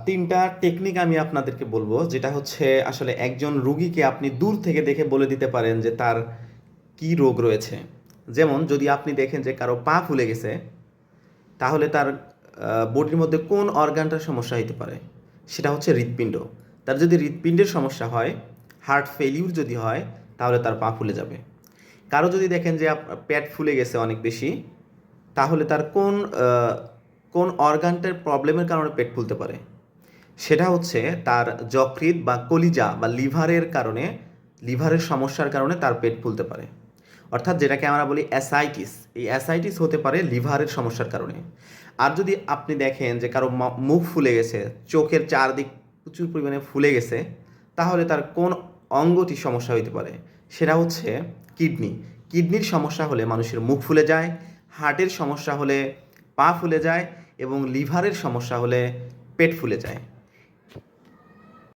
3টা টেকনিক আমি আপনাদেরকে বলবো, যেটা হচ্ছে আসলে একজন রুগীকে আপনি দূর থেকে দেখে বলে দিতে পারেন যে তার কি রোগ রয়েছে। যেমন যদি আপনি দেখেন যে কারো পা ফুলে গেছে, তাহলে তার বডির মধ্যে কোন অর্গানটার সমস্যা হতে পারে, সেটা হচ্ছে হৃৎপিণ্ড। তার যদি হৃৎপিণ্ডের সমস্যা হয়, হার্ট ফেলিউর যদি হয়, তাহলে তার পা ফুলে যাবে। কারো যদি দেখেন যে পেট ফুলে গেছে অনেক বেশি, তাহলে তার কোন অর্গানটার প্রবলেমের কারণে পেট ফুলতে পারে, সেটা হচ্ছে তার যকৃৎ বা কলিজা বা লিভারের কারণে, লিভারের সমস্যার কারণে তার পেট ফুলতে পারে। অর্থাৎ যেটাকে আমরা বলি অ্যাসাইটিস, এই অ্যাসাইটিস হতে পারে লিভারের সমস্যার কারণে। আর যদি আপনি দেখেন যে কারো মুখ ফুলে গেছে, চোখের চারদিক প্রচুর পরিমাণে ফুলে গেছে, তাহলে তার কোন অঙ্গটি সমস্যা হতে পারে, সেটা হচ্ছে কিডনি। কিডনির সমস্যা হলে মানুষের মুখ ফুলে যায়, হার্টের সমস্যা হলে পা ফুলে যায়, এবং লিভারের সমস্যা হলে পেট ফুলে যায়।